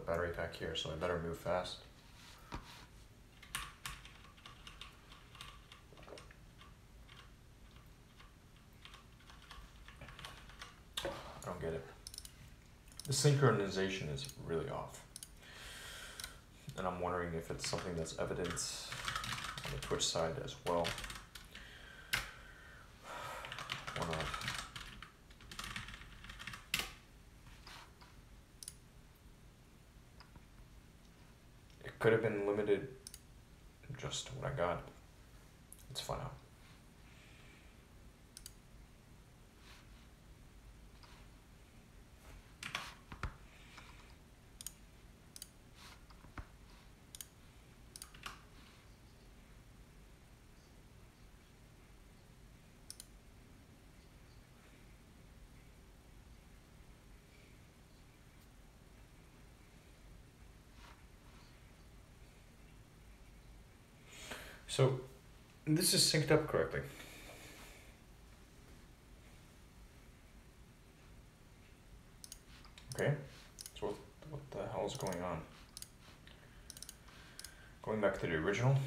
battery pack here, so I better move fast. I don't get it. The synchronization is really off. And I'm wondering if it's something that's evident on the Twitch side as well. Or not. It could have been limited just to what I got. Let's find out. So, this is synced up correctly. Okay, so what the hell is going on? Going back to the original.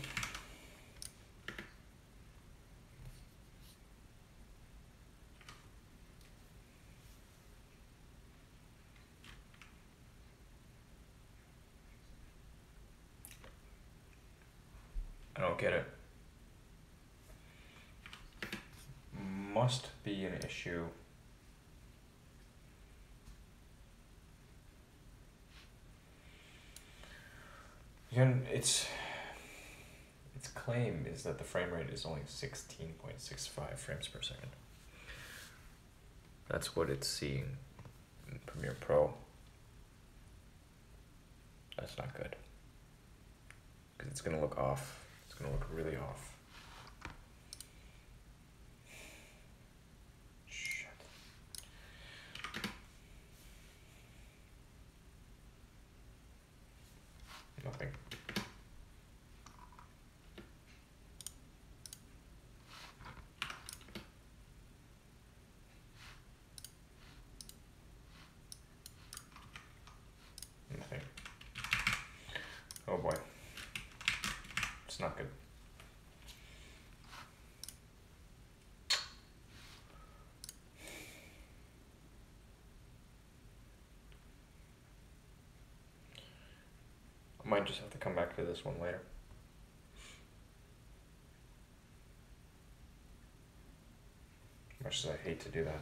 I don't get it. Must be an issue. Again, its claim is that the frame rate is only 16.65 frames per second. That's what it's seeing in Premiere Pro. That's not good. Because it's going to look off. It's going to look really off. Shit. Nothing. Nothing. Oh boy. It's not good. I might just have to come back to this one later. Much as I hate to do that.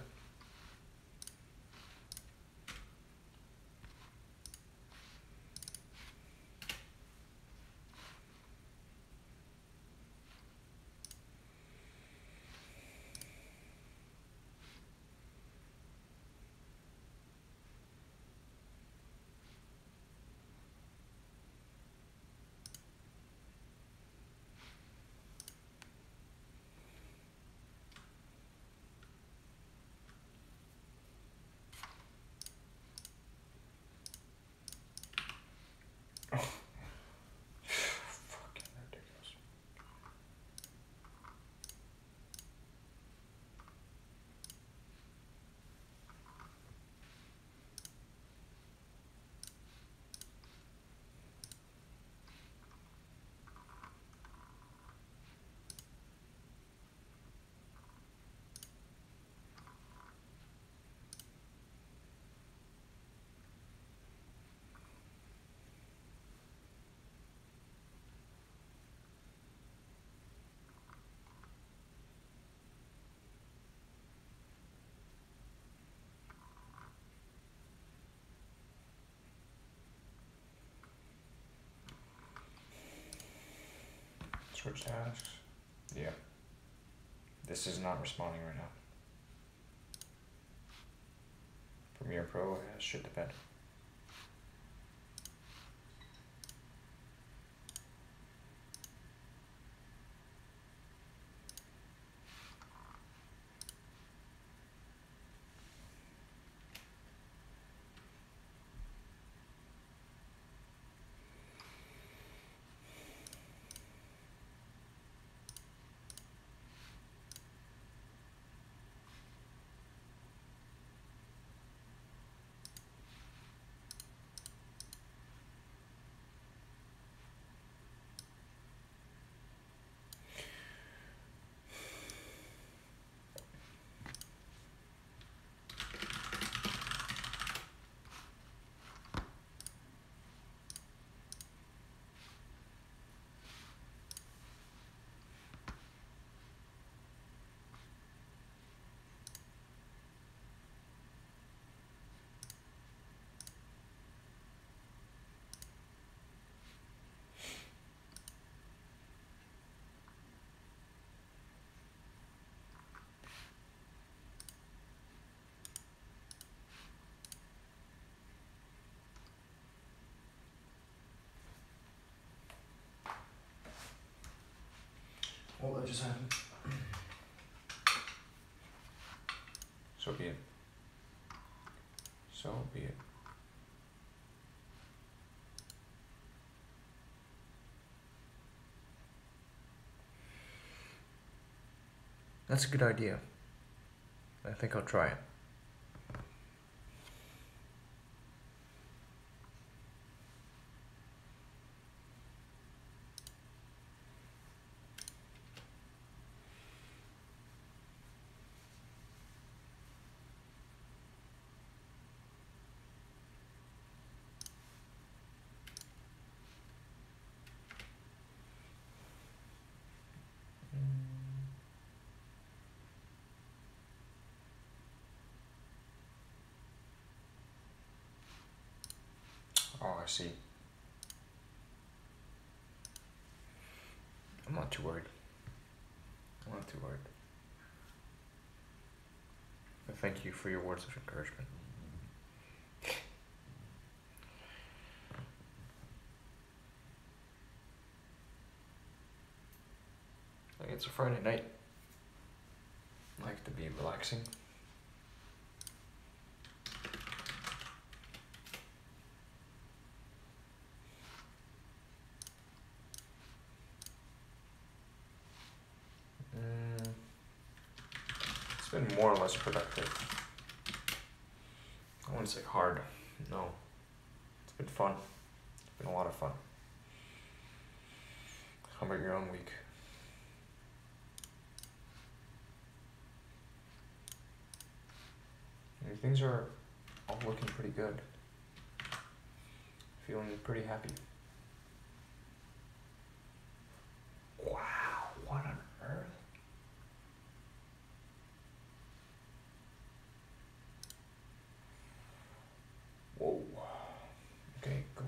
Fucking ridiculous. Switch tasks. Yeah. This is not responding right now. Premiere Pro has shit to bed. just happened. So be it. So be it. That's a good idea. I think I'll try it. Oh, I see. I'm not too worried. I'm not too worried. But thank you for your words of encouragement. Like, it's a Friday night. I like to be relaxing. It's been more or less productive. I wouldn't say hard. No. It's been fun. It's been a lot of fun. How about your own week? Things are all looking pretty good. Feeling pretty happy. Wow, what on earth? Whoa. Okay, cool.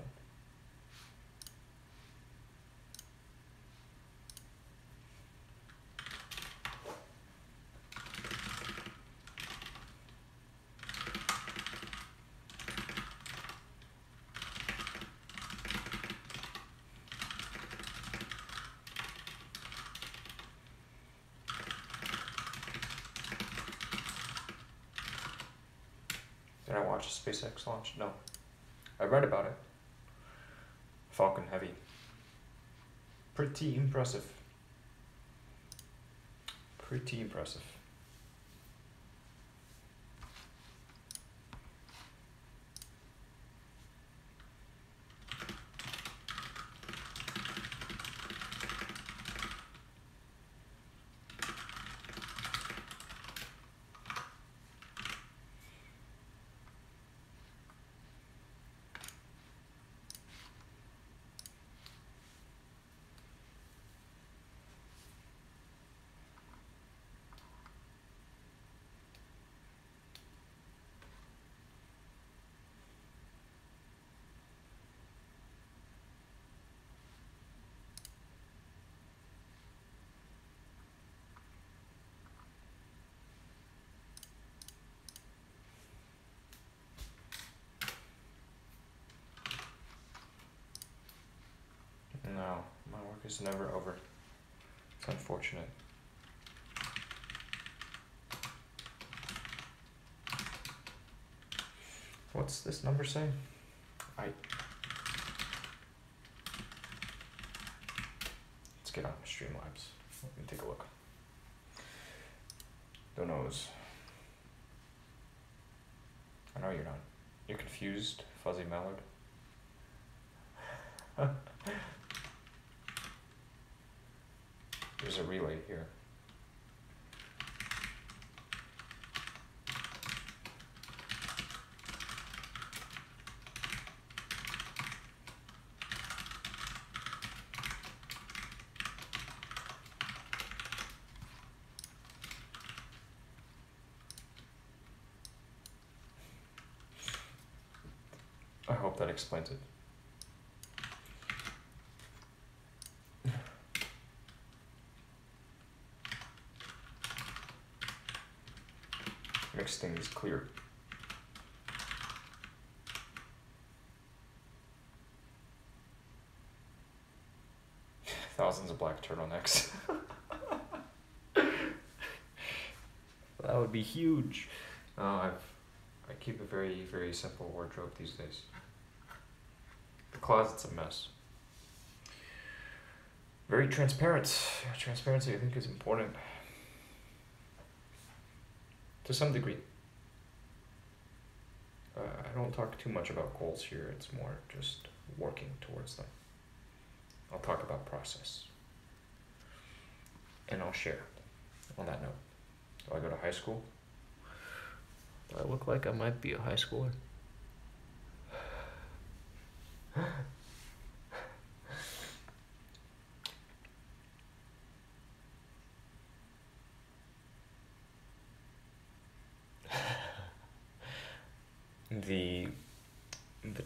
Did I watch a SpaceX launch? No. I read about it. Falcon Heavy. Pretty impressive. Pretty impressive. No, my work is never over. It's unfortunate. What's this number say? Let's get on Streamlabs. Let me take a look. Who knows? I know you're not. You're confused, Fuzzy Mallard. There's a relay here. I hope that explains it. Makes things clear. Thousands of black turtlenecks. That would be huge. I keep a very, very simple wardrobe these days. The closet's a mess. Very transparent. Transparency, I think, is important. To some degree. I don't talk too much about goals here. It's more just working towards them. I'll talk about process. And I'll share on that note. Do I go to high school? Do I look like I might be a high schooler? The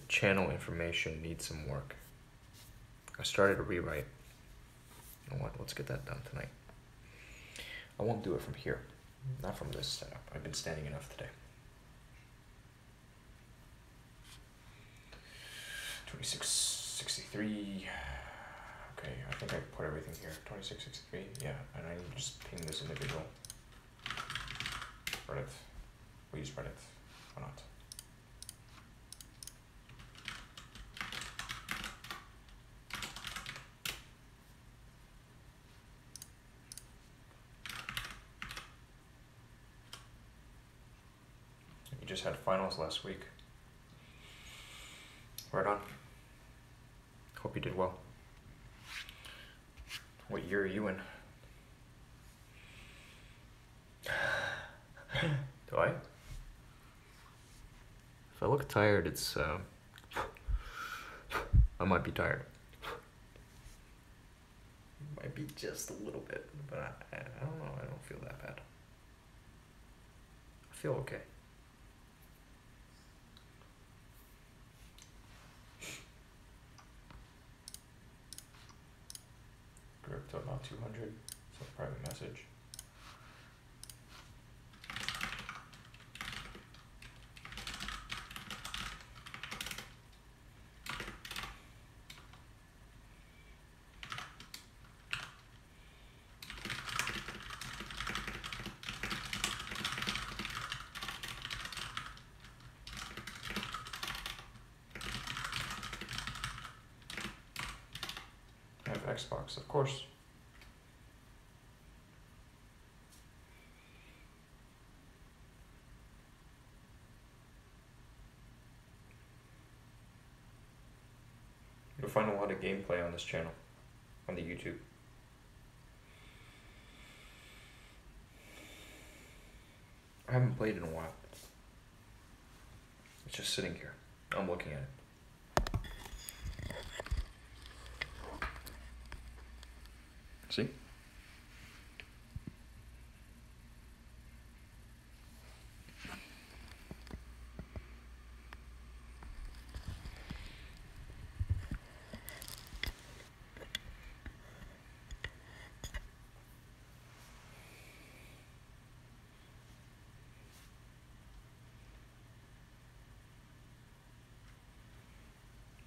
channel information needs some work. I started a rewrite. You know what? Let's get that done tonight. I won't do it from here. Not from this setup. I've been standing enough today. 2663. Okay, I think I put everything here. 2663. Yeah, and I need to just ping this individual. Reddit. We use Reddit. Why not? You just had finals last week. Right on. Hope you did well. What year are you in? Do I? If I look tired, it's I might be tired. Might be just a little bit, but I don't know. I don't feel that bad. I feel okay. Group to about 200. It's a private message. I have Xbox, of course. You'll find a lot of gameplay on this channel, on the YouTube. I haven't played in a while. It's just sitting here. I'm looking at it. See?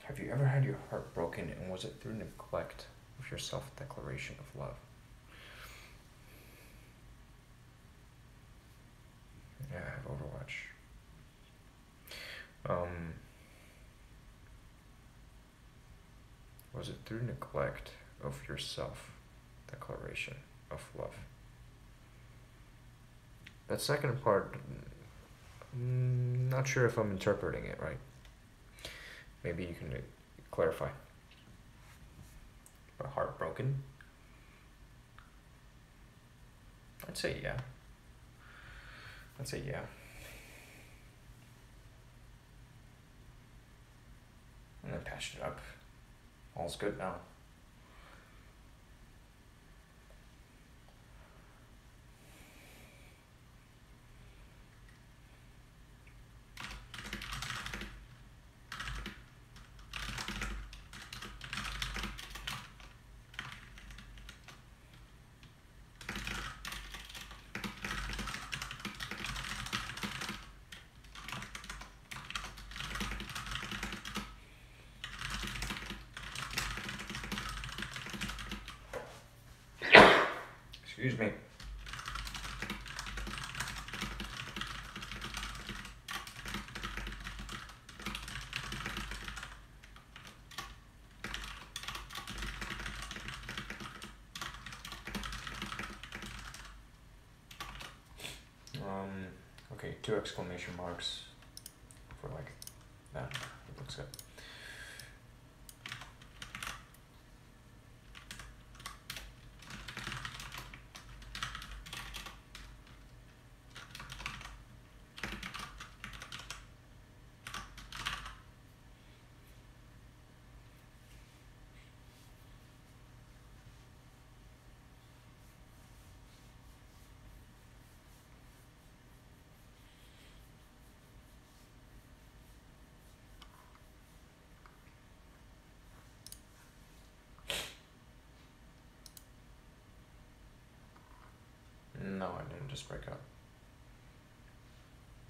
Have you ever had your heart broken, and was it through neglect of your self-declaration of love? Yeah, I have Overwatch. Was it through neglect of your self-declaration of love? That second part, not sure if I'm interpreting it right. Maybe you can clarify. Or heartbroken? I'd say yeah. I'd say yeah. And then patched it up. All's good now. Excuse me. 2 exclamation marks for like that. It looks good. No, I didn't just break up.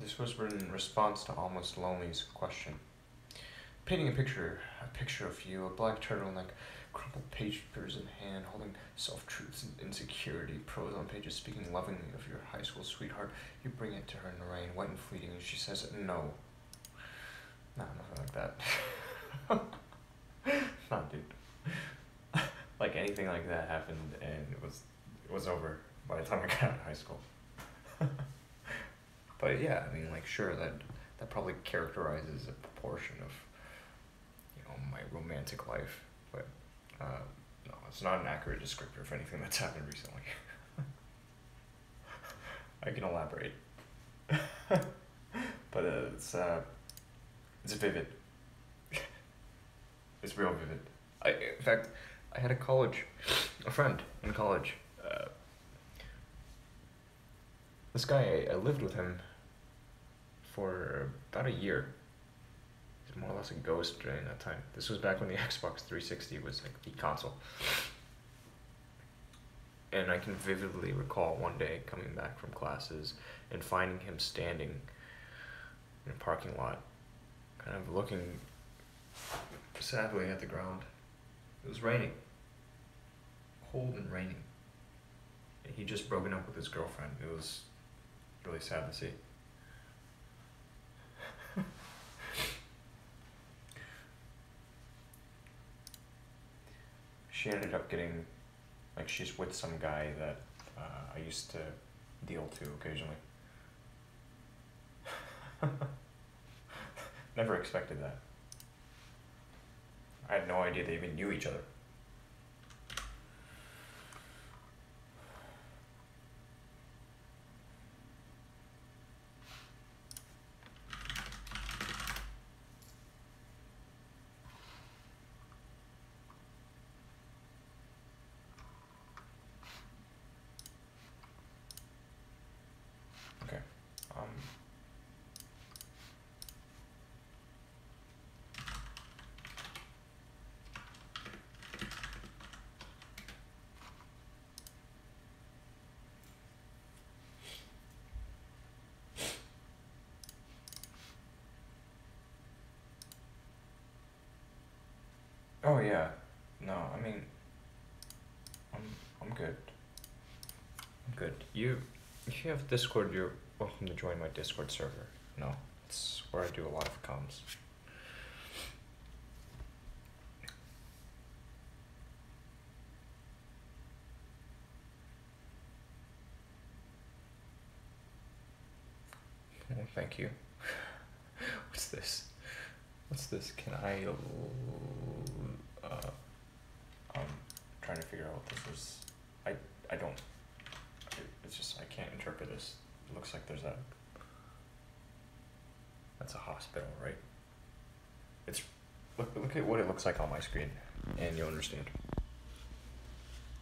This was written in response to Almost Lonely's question. Painting a picture of you, a black turtleneck, crumpled papers in hand, holding self-truths and insecurity, prose on pages, speaking lovingly of your high school sweetheart. You bring it to her in the rain, wet and fleeting, and she says no. Nah, nothing like that. Nah, dude. Like anything like that happened, and it was over by the time I got out of high school. But yeah, I mean, like, sure, that probably characterizes a proportion of, you know, my romantic life, but no, it's not an accurate descriptor of anything that's happened recently. I can elaborate. But it's vivid. It's real vivid. In fact, I had a friend in college. This guy, I lived with him for about a year. He's more or less a ghost during that time. This was back when the Xbox 360 was like the console. And I can vividly recall one day coming back from classes and finding him standing in a parking lot, kind of looking sadly at the ground. It was raining. Cold and raining. He'd just broken up with his girlfriend. It was really sad to see. She ended up getting, like, she's with some guy that I used to deal to occasionally. Never expected that. I had no idea they even knew each other. Okay. Oh yeah. No, I mean, I'm good. I'm good. If you have Discord, you're welcome to join my Discord server. No, it's where I do a lot of comms. Oh, thank you. What's this? What's this? Can I? I'm trying to figure out what this is. I don't. It's just I can't interpret this. It looks like there's a. That's a hospital, right? It's look at what it looks like on my screen, and you'll understand.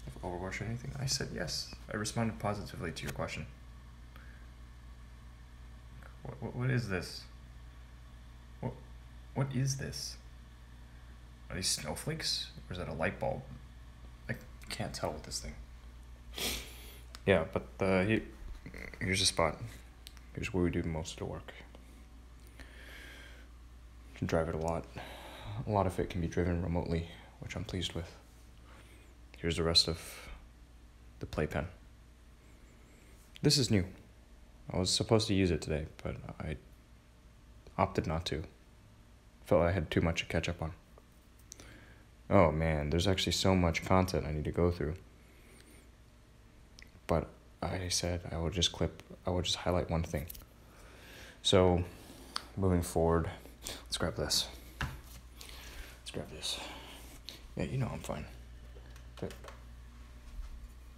If Overwatch or anything, I said yes. I responded positively to your question. What is this? What is this? Are these snowflakes? Or is that a light bulb? I can't tell with this thing. Yeah, but here's a spot. Here's where we do most of the work. Can drive it a lot. A lot of it can be driven remotely, which I'm pleased with. Here's the rest of the playpen. This is new. I was supposed to use it today, but I opted not to. Felt I had too much to catch up on. Oh man, there's actually so much content I need to go through. But I said I will just highlight one thing. So, moving forward, let's grab this. Let's grab this. Yeah, you know I'm fine. But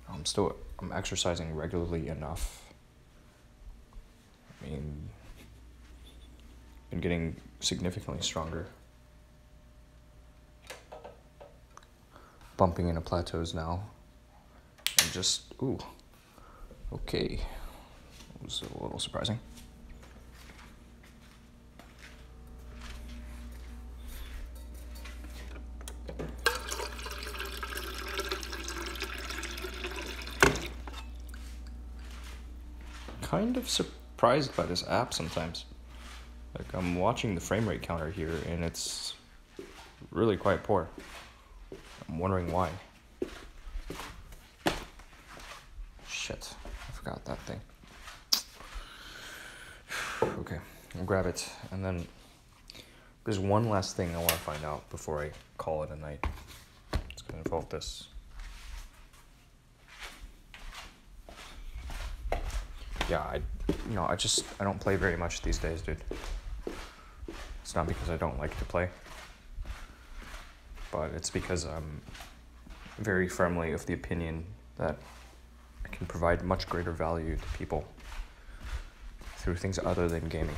I'm exercising regularly enough. I mean, been getting significantly stronger. Bumping into plateaus now. And just, ooh, okay. It was a little surprising. Kind of surprised by this app sometimes. Like, I'm watching the frame rate counter here, and it's really quite poor. I'm wondering why. Shit, I forgot that thing. Okay, I'll grab it, and then there's one last thing I want to find out before I call it a night. It's going to involve this. Yeah, I don't play very much these days, dude. It's not because I don't like to play, but it's because I'm very firmly of the opinion that I can provide much greater value to people through things other than gaming.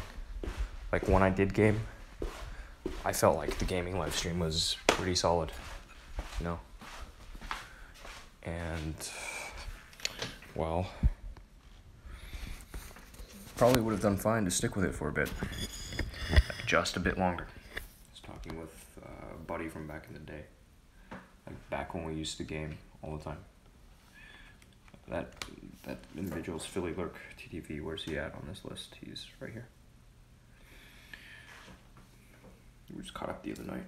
Like, when I did game, I felt like the gaming live stream was pretty solid, you know? And, well, probably would have done fine to stick with it for a bit. Just a bit longer. I was talking with a buddy from back in the day. Like, back when we used to game all the time. That individual's Philly Lurk TTV. Where's he at on this list? He's right here. We just caught up the other night.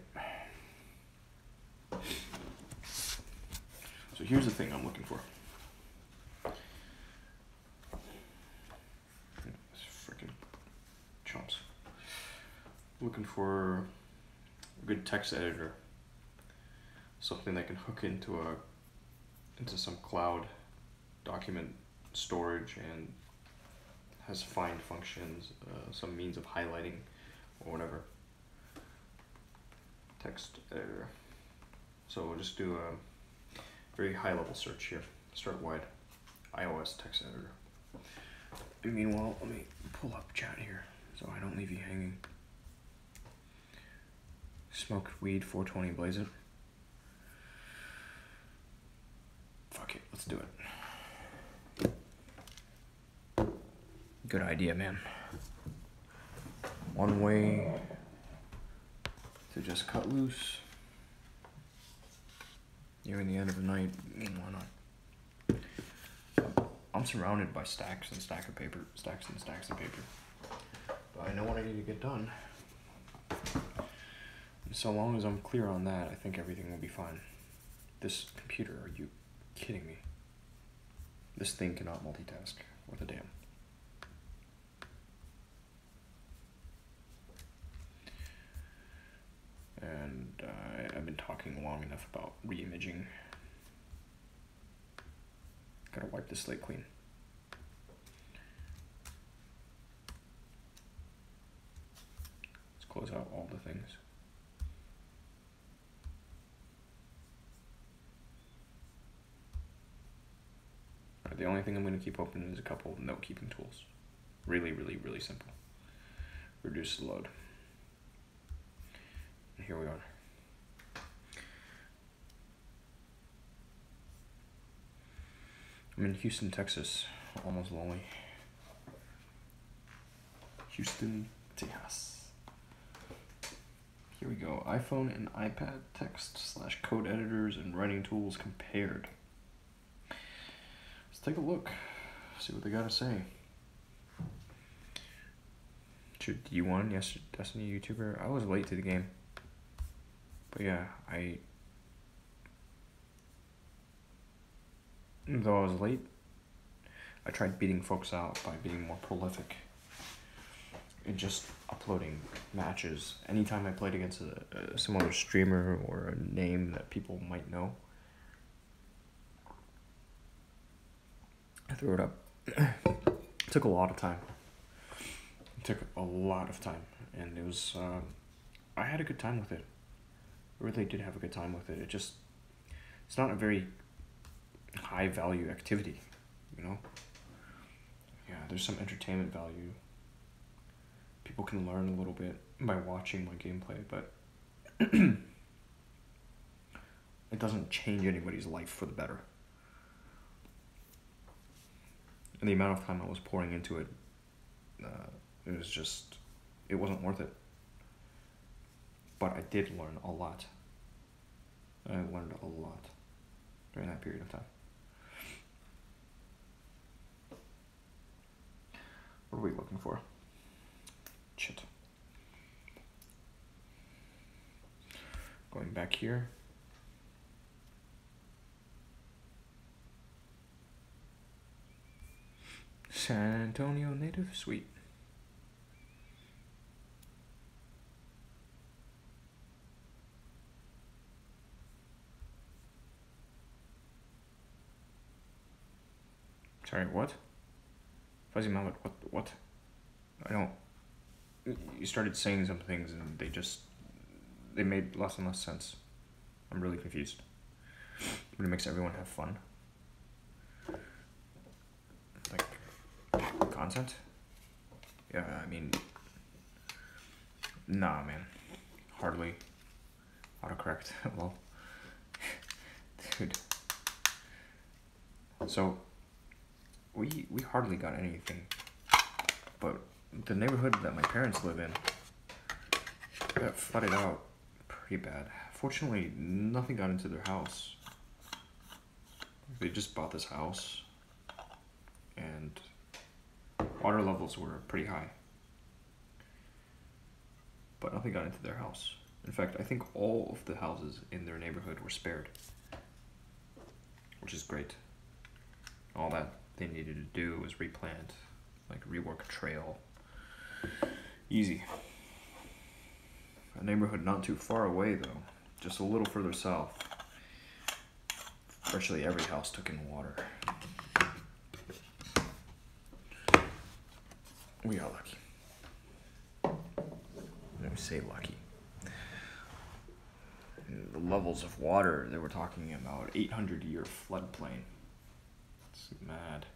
So here's the thing I'm looking for. Freaking chumps. Looking for a good text editor. Something that can hook into some cloud document storage and has find functions, some means of highlighting or whatever. Text editor. So we'll just do a very high level search here. Start wide. iOS text editor. And meanwhile, let me pull up chat here so I don't leave you hanging. Smoked weed, 420, blaze it. Fuck it, let's do it. Good idea, man. One way to just cut loose. Nearing the end of the night, why not? I'm surrounded by stacks and stacks of paper. But I know what I need to get done. So long as I'm clear on that, I think everything will be fine. This computer, are you kidding me? This thing cannot multitask. What the damn? And I've been talking long enough about re-imaging. Gotta wipe the slate clean. Let's close out all the things. The only thing I'm going to keep open is a couple of note-keeping tools. Really, really, really simple. Reduce the load. And here we are. I'm in Houston, Texas. Almost lonely. Houston, Texas. Here we go. iPhone and iPad text/code editors and writing tools compared. Let's take a look, see what they gotta say. Should D1, yes, Destiny YouTuber. I was late to the game, but yeah, though I was late, I tried beating folks out by being more prolific and just uploading matches. Anytime I played against some other streamer or a name that people might know, I threw it up. It took a lot of time took a lot of time, and it was, I had a good time with it. I really did have a good time with it. It's not a very high value activity, you know? Yeah, there's some entertainment value. People can learn a little bit by watching my gameplay, but it doesn't change anybody's life for the better. And the amount of time I was pouring into it, it wasn't worth it. But I did learn a lot. I learned a lot during that period of time. What are we looking for? Shit. Going back here. San Antonio native, sweet. Sorry, what? Fuzzy Mallet, what? I don't... You started saying some things and they made less and less sense. I'm really confused. But it makes everyone have fun. Like, content? Yeah, I mean... Nah, man. Hardly. Autocorrect. Well... Dude. So... We hardly got anything, but the neighborhood that my parents live in got flooded out pretty bad. Fortunately, nothing got into their house. They just bought this house, and water levels were pretty high, but nothing got into their house. In fact, I think all of the houses in their neighborhood were spared, which is great. All that they needed to do was replant, like rework a trail. Easy. A neighborhood not too far away though, just a little further south. Virtually every house took in water. We are lucky. Let me say lucky. The levels of water, they were talking about 800-year floodplain. It's mad.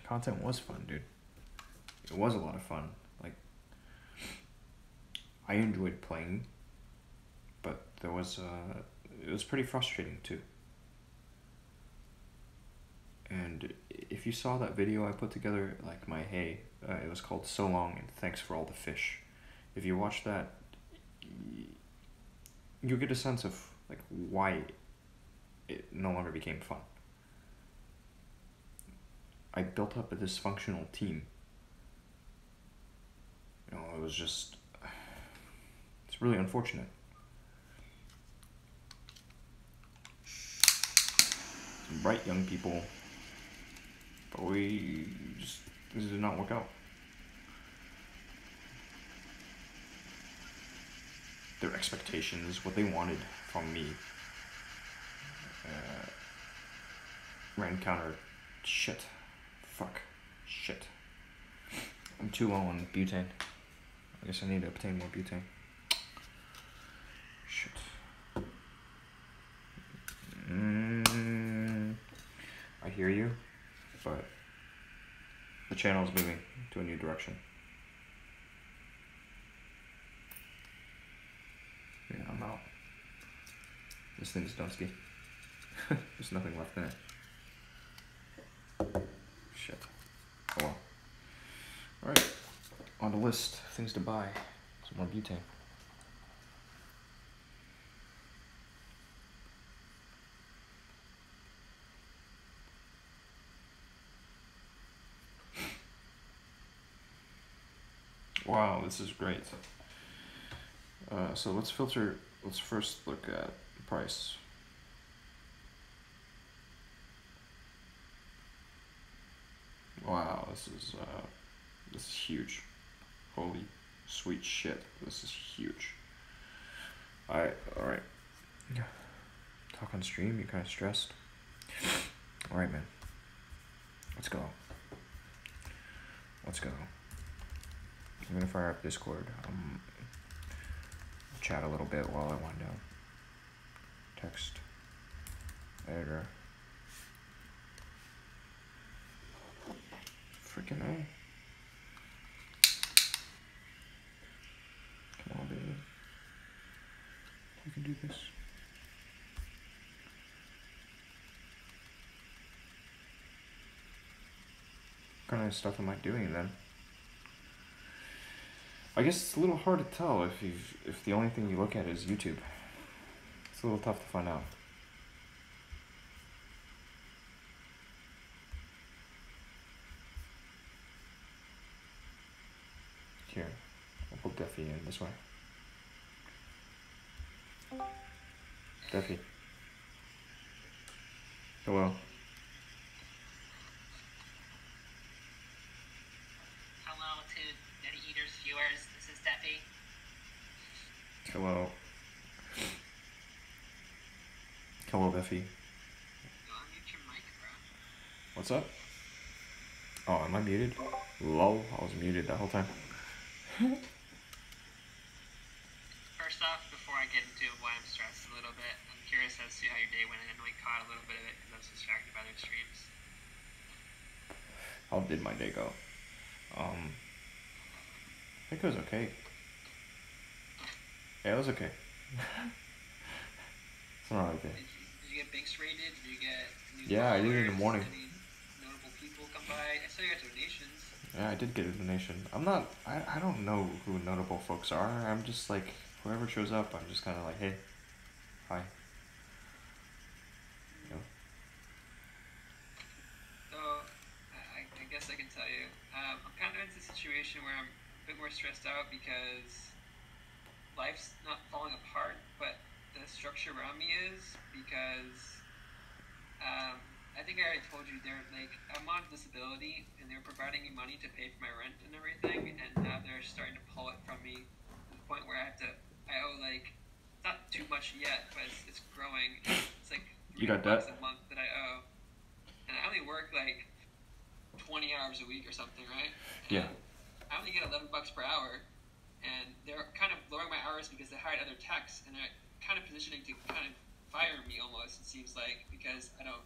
Content was fun, dude. It was a lot of fun. Like, I enjoyed playing, but it was pretty frustrating too. And if you saw that video I put together, like my hay, it was called So Long and Thanks for All the Fish. If you watch that, you'll get a sense of like why it no longer became fun. I built up a dysfunctional team. You know, it was just... It's really unfortunate. Some bright young people, but this did not work out. Their expectations, what they wanted from me, ran counter. Shit. Fuck. Shit. I'm too low on butane. I guess I need to obtain more butane. Shit. I hear you, but the channel is moving to a new direction. Yeah, I'm out. This thing's dusty. There's nothing left in it. Shit. Oh well. Alright. On the list, things to buy. Some more butane. Wow, this is great. So let's first look at price. Wow, this is huge. Holy sweet shit, this is huge. Alright. Talk on stream, you kinda stressed? Alright, man. Let's go. Let's go. I'm gonna fire up Discord. Chat a little bit while I wind down. Text editor. Freaking A. Come on, baby. You can do this. What kind of stuff am I doing then? I guess it's a little hard to tell if the only thing you look at is YouTube. It's a little tough to find out. Here, I'll put Duffy in this way. Duffy. Hello. Hello to Yetieater's viewers. This is Deppy. Hello. Hello, Duffy. Yo, unmute your mic, bro. What's up? Oh, am I muted? Lol, I was muted the whole time. First off, before I get into why I'm stressed a little bit, I'm curious as to how your day went. I only caught a little bit of it because I was distracted by other streams. How did my day go? I think it was okay. Yeah, it was okay. It's not okay. Did you get Binks rated? Did you get new Yeah, I did it in the morning. Any notable people come by? I saw you got donations. Yeah, I did get a donation. I don't know who notable folks are. I'm just like, whoever shows up, I'm just kind of like, hey, hi. You know? So, I guess I can tell you, I'm kind of in a situation where I'm a bit more stressed out because life's not falling apart, but the structure around me is, because I think I already told you, they're like, I'm on disability and they're providing me money to pay for my rent and everything, and now they're starting to pull it from me to the point where I owe like, not too much yet, but it's growing. It's like You got $300 debt? a month that I owe, and I only work like 20 hours a week or something, right? Yeah. I only get $11 per hour, and they're kind of lowering my hours because they hired other techs, and they're kind of positioning to kind of fire me almost, it seems like, because I don't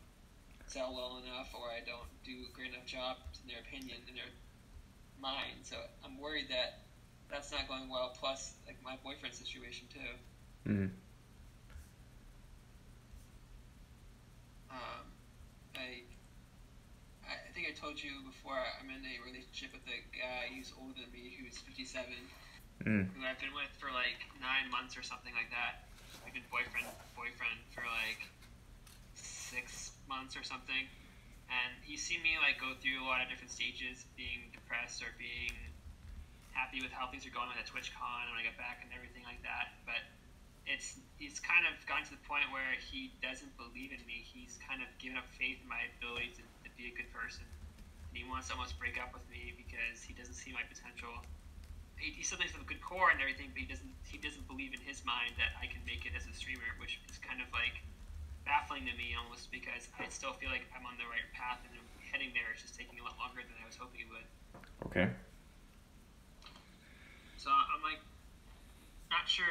sell well enough or I don't do a great enough job in their opinion, in their mind. So I'm worried that that's not going well, plus like my boyfriend situation too. Mm-hmm. I think I told you before, I'm in a relationship with a guy who's older than me, who's 57, who I've been with for like 9 months or something like that. We've been boyfriend for like 6 months or something, and he's seen me like go through a lot of different stages, being depressed or being happy with how things are going with at TwitchCon when I get back and everything like that. But he's kind of gotten to the point where he doesn't believe in me. He's kind of given up faith in my ability to be a good person, and he wants to almost break up with me because he doesn't see my potential. He still thinks I have a good core and everything, but he doesn't believe in his mind that I can make it as a streamer, which is kind of like baffling to me almost, because I still feel like I'm on the right path and I'm heading there. It's just taking a lot longer than I was hoping it would. Okay. So I'm like not sure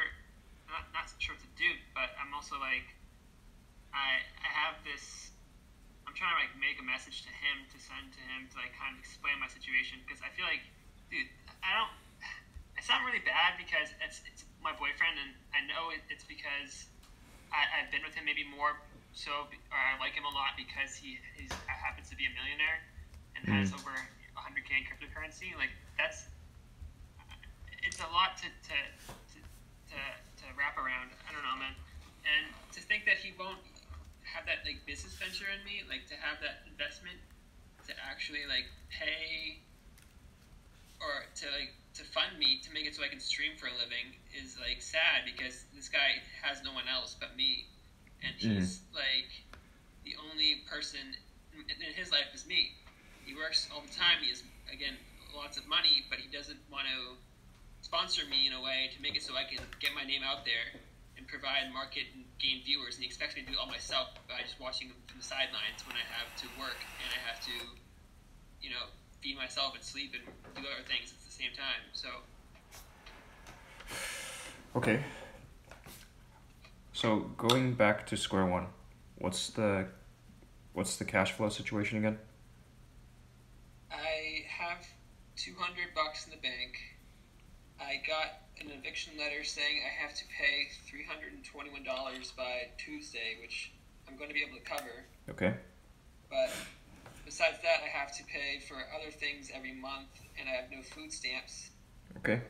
what to do, but I'm also like I have this. I'm trying to like make a message to him to send to him to like kind of explain my situation, because I feel like, dude, I sound really bad because it's my boyfriend, and I know it's because I've been with him maybe more so, or I like him a lot because he happens to be a millionaire and has over 100K in cryptocurrency. Like it's a lot to wrap around. I don't know, man. And to think that he won't have that like business venture in me, like to have that investment to actually like pay or to fund me to make it so I can stream for a living is like sad, because this guy has no one else but me, and he's like the only person in his life is me. He works all the time. He has, again, lots of money, but he doesn't want to sponsor me in a way to make it so I can get my name out there and provide market and gain viewers, and he expects me to do it all myself by just watching him from the sidelines when I have to work and I have to, feed myself and sleep and do other things at the same time. So. Okay. So going back to square one, what's the cash flow situation again? I have $200 in the bank. I got an eviction letter saying I have to pay $321 by Tuesday, which I'm going to be able to cover. Okay. But besides that, I have to pay for other things every month, and I have no food stamps. Okay.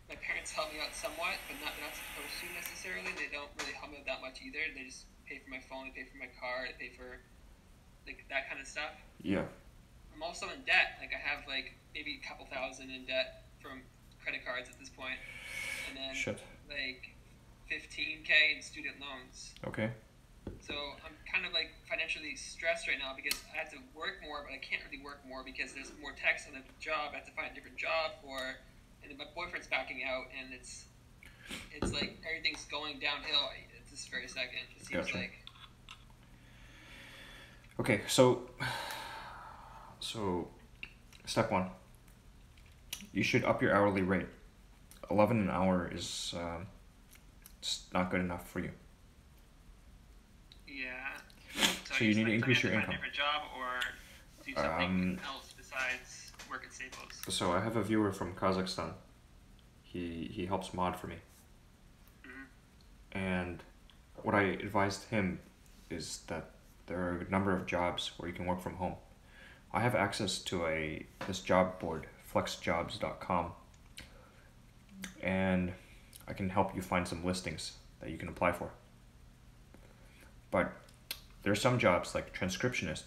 My parents help me out somewhat, but not supposed to necessarily. They don't really help me out that much either. They just pay for my phone, they pay for my car, they pay for like that kind of stuff. Yeah. I'm also in debt. Like I have like maybe a couple thousand in debt from credit cards at this point, and then like $15K in student loans. Okay. So I'm kind of like financially stressed right now because I have to work more, but I can't really work more because there's more techs on the job. I have to find a different job for, and then my boyfriend's backing out, and it's like everything's going downhill at this very second. It seems Gotcha. like. Okay, so step one, you should up your hourly rate. 11 an hour is it's not good enough for you. Yeah. So you need to increase your income. Find a different job or do something else besides work at Staples. So I have a viewer from Kazakhstan. He helps mod for me. Mm-hmm. And what I advised him is that there are a number of jobs where you can work from home. I have access to this job board, flexjobs.com, and I can help you find some listings that you can apply for. But there are some jobs like transcriptionist,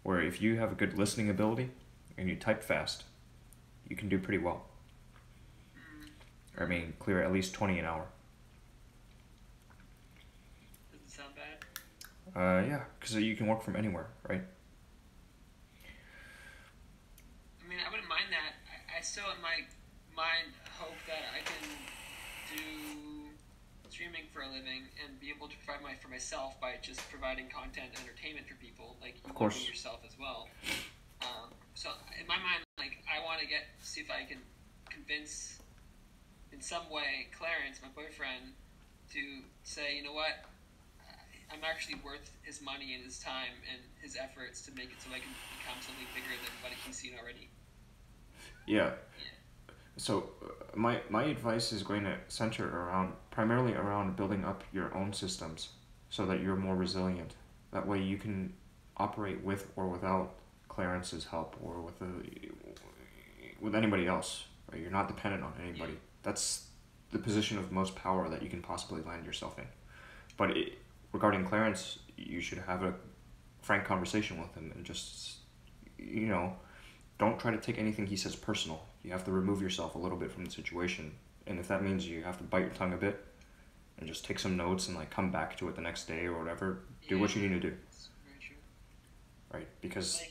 where if you have a good listening ability and you type fast, you can do pretty well. I mean, clear at least 20 an hour. Doesn't sound bad. Yeah, because you can work from anywhere, right? I mean, I wouldn't mind that. I still, in my mind, hope that I can do streaming for a living and be able to provide for myself by just providing content and entertainment for people, like you want to be yourself as well. So in my mind, like I want to see if I can convince in some way Clarence, my boyfriend, to say, you know what, I'm actually worth his money and his time and his efforts to make it so I can become something bigger than what he's seen already. Yeah. So my advice is going to center primarily around building up your own systems so that you're more resilient. That way you can operate with or without Clarence's help or with anybody else. Right? You're not dependent on anybody. That's the position of most power that you can possibly land yourself in. But regarding Clarence, you should have a frank conversation with him and just, don't try to take anything he says personal. You have to remove yourself a little bit from the situation. And if that means you have to bite your tongue a bit and just take some notes and come back to it the next day or whatever, do what you need to do. That's very true. Right? Because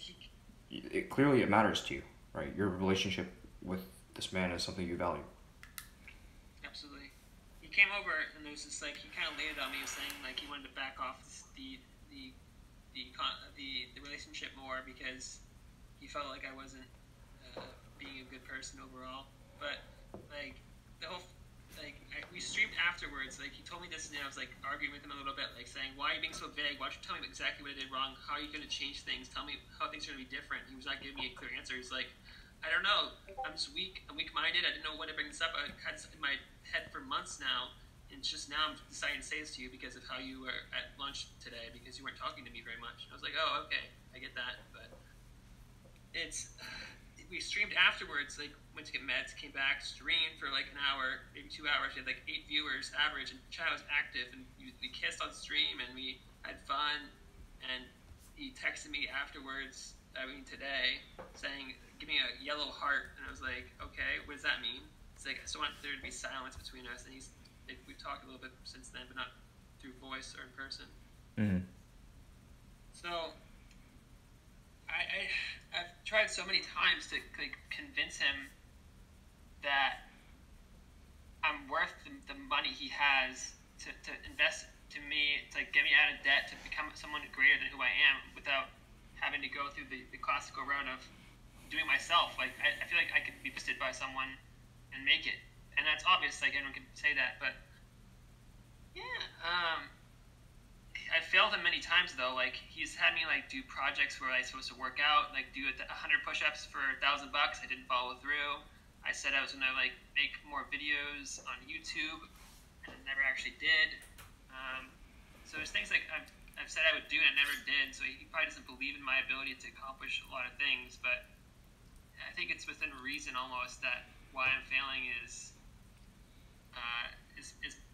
clearly it matters to you, right? Your relationship with this man is something you value. Absolutely. He came over and there was this he kind of laid it on me, saying he wanted to back off the relationship more because he felt like I wasn't being a good person overall. But the whole we streamed afterwards. He told me this, and I was arguing with him a little bit, saying, "Why are you being so vague? Why don't you tell me exactly what I did wrong? How are you going to change things? Tell me how things are going to be different." He was not giving me a clear answer. He's like, "I don't know. I'm just weak. I'm weak-minded. I didn't know when to bring this up. I had this in my head for months now, and it's just now I'm deciding to say this to you because of how you were at lunch today, because you weren't talking to me very much." And I was like, "Oh, okay, I get that." But we streamed afterwards. Went to get meds, came back, streamed for an hour, maybe 2 hours. We had 8 viewers average, and chat was active, and we kissed on stream, and we had fun. And he texted me afterwards, today, saying, "Give me a yellow heart," and I was like, "Okay, what does that mean?" It's I still want there to be silence between us, and we've talked a little bit since then, but not through voice or in person. Mm-hmm. So I've tried so many times to convince him that I'm worth the money he has to invest to me, to get me out of debt, to become someone greater than who I am without having to go through the classical route of doing myself. Like, I feel like I could be visited by someone and make it. And that's obvious, like, anyone can say that, but yeah, I failed him many times, though. Like, he's had me, like, do projects where I'm supposed to work out, like, do 100 push-ups for $1,000. I didn't follow through. I said I was going to, like, make more videos on YouTube, and I never actually did. So there's things, like, I've said I would do and I never did, so he probably doesn't believe in my ability to accomplish a lot of things, but I think it's within reason, almost, that why I'm failing is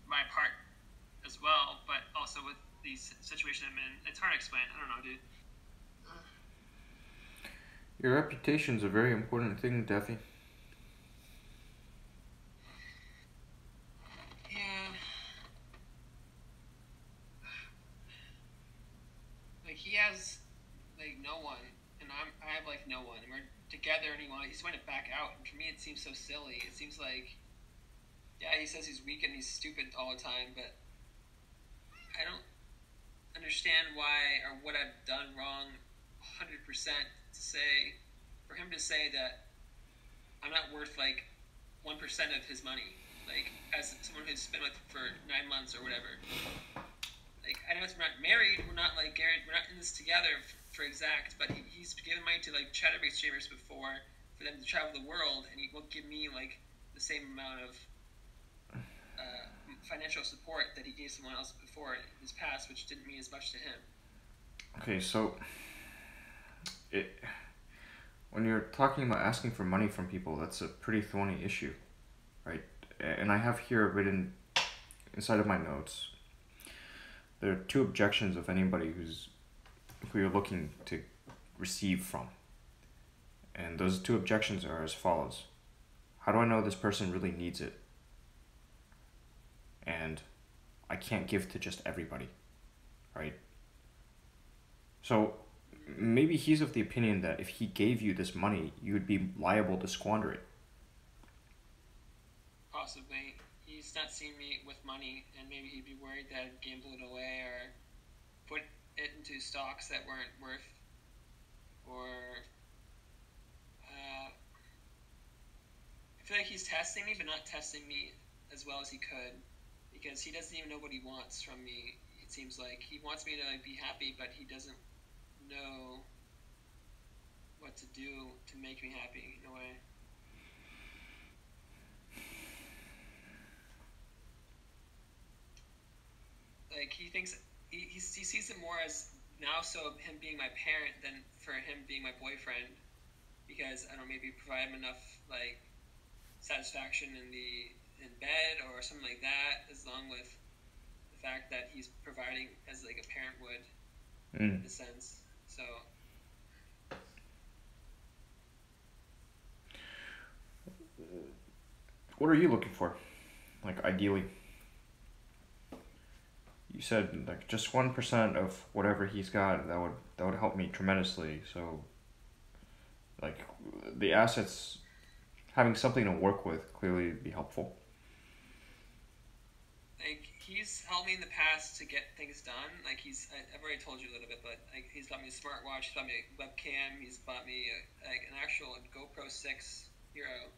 my part as well, but also with the situation I'm in, it's hard to explain. I don't know, dude. Your reputation's a very important thing, Daffy. Yeah. Like, he has, like, no one, and I have, like, no one, and we're together, and he's going to back out, and for me it seems so silly. It seems like, yeah, he says he's weak and he's stupid all the time, but I don't understand why or what I've done wrong 100% for him to say that I'm not worth, like, 1% of his money, like, as someone who's been with for 9 months or whatever. Like, I know we're not married, we're not, like, we're not in this together for exact, but he's given money to, like, chatterbait streamers before for them to travel the world, and he won't give me, like, the same amount of financial support that he gave someone else before in his past, which didn't mean as much to him. Okay, so when you're talking about asking for money from people, that's a pretty thorny issue, right? And I have here written inside of my notes, there are 2 objections of anybody who you're looking to receive from. And those 2 objections are as follows. How do I know this person really needs it? And I can't give to just everybody, right? So maybe he's of the opinion that if he gave you this money, you would be liable to squander it. Possibly. He's not seen me with money, and maybe he'd be worried that I'd gamble it away or put it into stocks that weren't worth, or I feel like he's testing me, but not testing me as well as he could, because he doesn't even know what he wants from me. It seems like he wants me to, like, be happy, but he doesn't know what to do to make me happy in a way. Like, he thinks he sees it more as now so him being my parent than for him being my boyfriend, because I don't know, maybe provide him enough, like, satisfaction in bed or something like that, as long with the fact that he's providing as, like, a parent would, in a sense. So what are you looking for, like, ideally? You said, like, just 1% of whatever he's got, that would help me tremendously. So, like, the assets, having something to work with, clearly be helpful. Like, he's helped me in the past to get things done. Like, I've already told you a little bit, but, like, he's bought me a smartwatch, he's bought me a webcam, he's bought me an actual GoPro 6 Hero.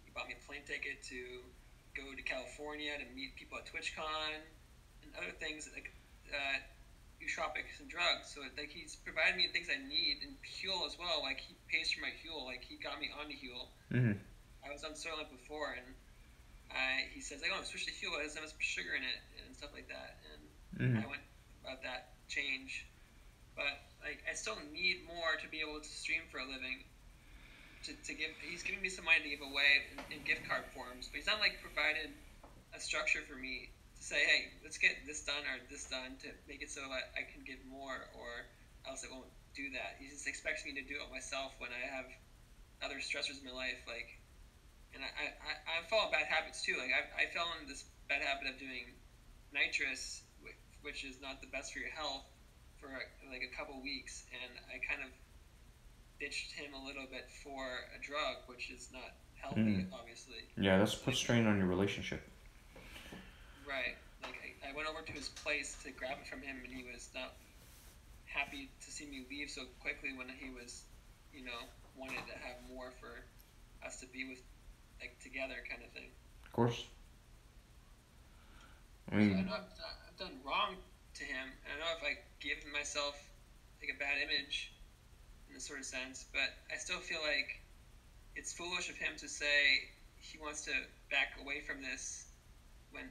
He bought me a plane ticket to go to California to meet people at TwitchCon, and other things, like nootropics and drugs. So, like, he's provided me things I need, and fuel as well. Like, he pays for my fuel. Like, he got me onto fuel. Mm-hmm. I was on Soylent before, and he says, like, oh, switch to fuel, it doesn't have as much sugar in it, and stuff like that. And I went about that change. But, like, I still need more to be able to stream for a living. To give, he's giving me some money to give away in gift card forms, but he's not, like, provided a structure for me to say, hey, let's get this done or this done to make it so that I can give more, or else I won't do that. He just expects me to do it myself when I have other stressors in my life, like, and I fall in bad habits too. Like, I fell into this bad habit of doing nitrous, which is not the best for your health, for like a couple weeks, and I kind of ditched him a little bit for a drug, which is not healthy, obviously. Yeah, that's put strain on your relationship. Right. Like, I went over to his place to grab it from him, and he was not happy to see me leave so quickly when he was, you know, wanted to have more for us to be with, like, together, kind of thing. Of course. I So mean, I know I've done wrong to him, and I know if I give myself like a bad image in a sort of sense, but I still feel like it's foolish of him to say he wants to back away from this when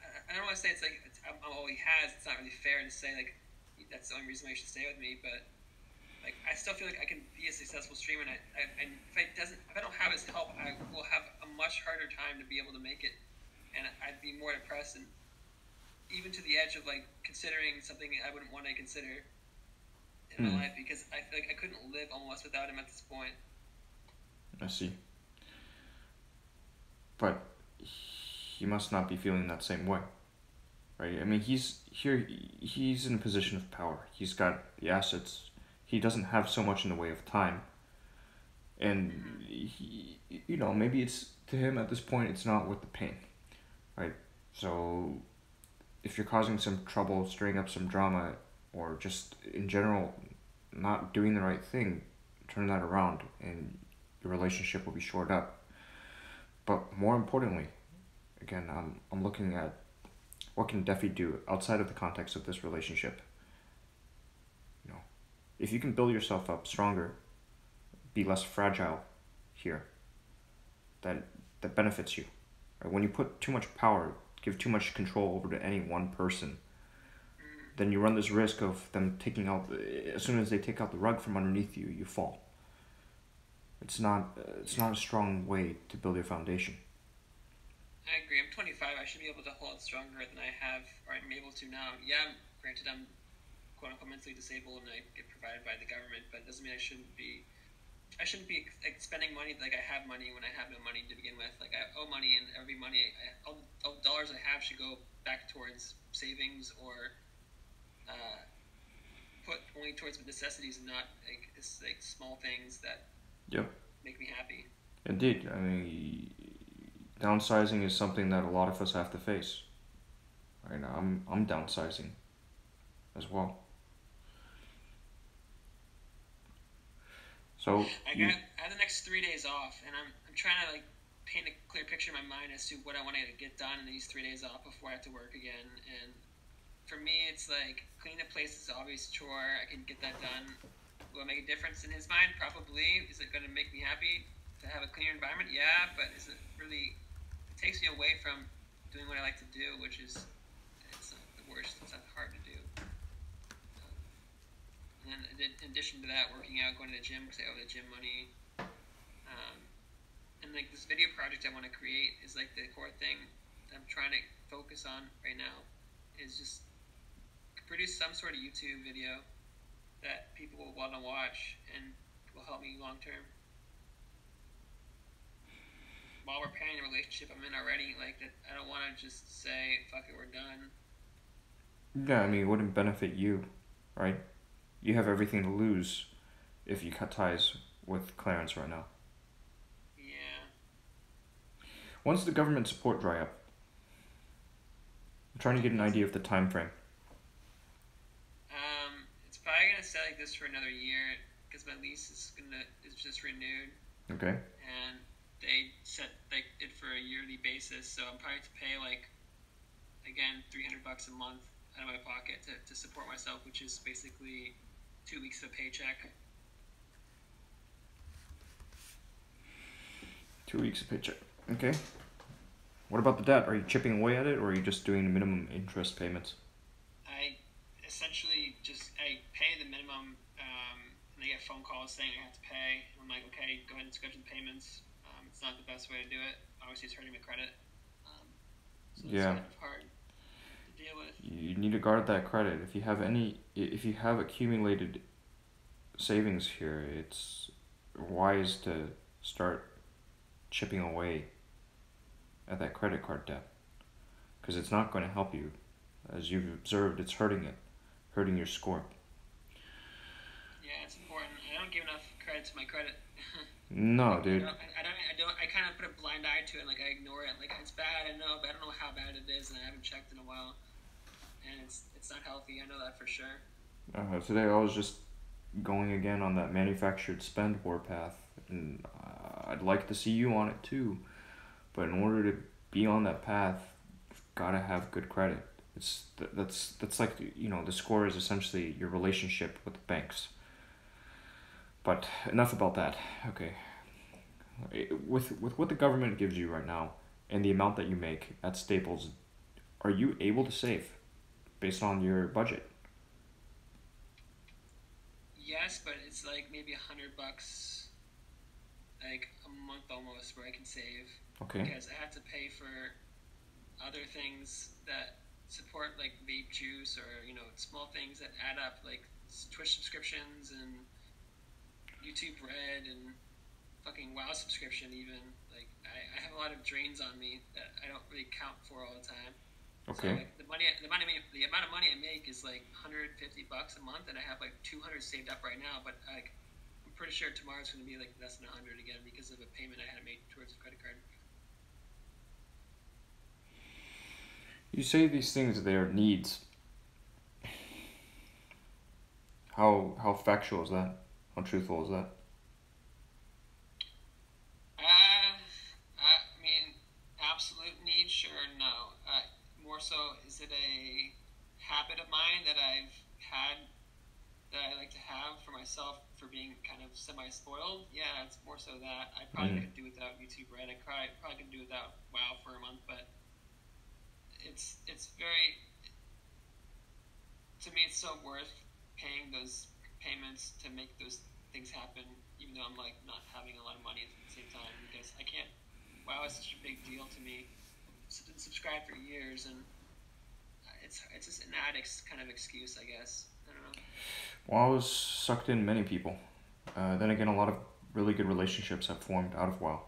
I don't want to say it's like I'm all he has. It's not really fair to say like that's the only reason why you should stay with me, but like I still feel like I can be a successful streamer, and if I don't have his help, I will have a much harder time to be able to make it, and I'd be more depressed and even to the edge of like considering something I wouldn't want to consider in my life, because I feel like I couldn't live almost without him at this point. I see. But he must not be feeling that same way, right? I mean, he's in a position of power. He's got the assets. He doesn't have so much in the way of time. And he, maybe it's to him at this point, it's not worth the pain, right? So if you're causing some trouble, stirring up some drama, or just in general not doing the right thing, turn that around and your relationship will be shored up. But more importantly, again, I'm looking at what can Defi do outside of the context of this relationship. If you can build yourself up stronger, be less fragile here, that benefits you. Right? When you put too much power, give too much control over to any one person, then you run this risk of them taking out, as soon as they take out the rug from underneath you, you fall. It's not a strong way to build your foundation. I agree. I'm 25. I should be able to hold stronger than I have, or I'm able to now. Yeah, granted, I'm quote-unquote mentally disabled and I get provided by the government, but it doesn't mean I shouldn't be like spending money like I have money when I have no money to begin with. Like I owe money, and every money, all the dollars I have should go back towards savings or put only towards necessities and not like small things that make me happy. Indeed. I mean, downsizing is something that a lot of us have to face. Right now, I'm downsizing as well. So I have the next 3 days off, and I'm trying to like paint a clear picture in my mind as to what I want to get done in these 3 days off before I have to work again. And for me, it's like cleaning the place is an obvious chore. I can get that done. Will it make a difference in his mind? Probably. Is it going to make me happy to have a cleaner environment? Yeah, but is it really? It takes me away from doing what I like to do, which is it's the worst. It's not hard to do. And then in addition to that, working out, going to the gym because I owe the gym money. And like this video project I want to create is like the core thing that I'm trying to focus on right now, is just produce some sort of YouTube video that people will want to watch and will help me long term. While repairing the relationship I'm in already, like that, I don't want to just say fuck it, we're done. Yeah, I mean, it wouldn't benefit you, right? You have everything to lose if you cut ties with Clarence right now. Yeah. When's the government support dry up? I'm trying to get an idea of the time frame. It's probably gonna stay like this for another year because my lease is just renewed. Okay. And they set like it for a yearly basis, so I'm probably to pay like again $300 a month out of my pocket to support myself, which is basically 2 weeks of a paycheck. 2 weeks of paycheck. Okay. What about the debt? Are you chipping away at it, or are you just doing minimum interest payments? I essentially I pay the minimum, and I get phone calls saying I have to pay. I'm like, okay, go ahead and schedule the payments. It's not the best way to do it. Obviously, it's hurting my credit. So it's kind of hard to deal with. You need to guard that credit. If you have accumulated savings here, it's wise to start chipping away at that credit card debt, because it's not going to help you. As you've observed, it's hurting your score. Yeah, it's important. I don't give enough credit to my credit. No, dude. I kind of put a blind eye to it. Like I ignore it. Like it's bad, I know, but I don't know how bad it is, and I haven't checked in a while. And it's not healthy. I know that for sure. Today I was just going again on that manufactured spend warpath, and I'd like to see you on it too. But in order to be on that path, you've gotta have good credit. That's like, you know, the score is essentially your relationship with the banks. But enough about that. Okay. With what the government gives you right now and the amount that you make at Staples, are you able to save based on your budget? Yes, but it's like maybe $100 like a month almost where I can save. Okay. Because I have to pay for other things that support like vape juice or, you know, small things that add up, like Twitch subscriptions and YouTube Red and fucking WoW subscription even. Like I have a lot of drains on me that I don't really count for all the time. Okay. So like the amount of money I make is like $150 a month, and I have like 200 saved up right now. But like I'm pretty sure tomorrow's going to be like less than 100 again because of a payment I had to make towards a credit card. You say these things, they're needs. How factual is that? How truthful is that? I mean, absolute need, sure, no. More so, is it a habit of mine that I've had that I like to have for myself for being kind of semi-spoiled? Yeah, it's more so that. I probably could do without YouTube Red. I probably could do without WoW for a month, but it's very, to me, it's so worth paying those payments to make those things happen, even though I'm like not having a lot of money at the same time, because I can't. WoW is such a big deal to me. I've been subscribed for years, and it's just an addict's kind of excuse, I guess. I don't know. WoW has sucked in many people. Then again, a lot of really good relationships have formed out of WoW.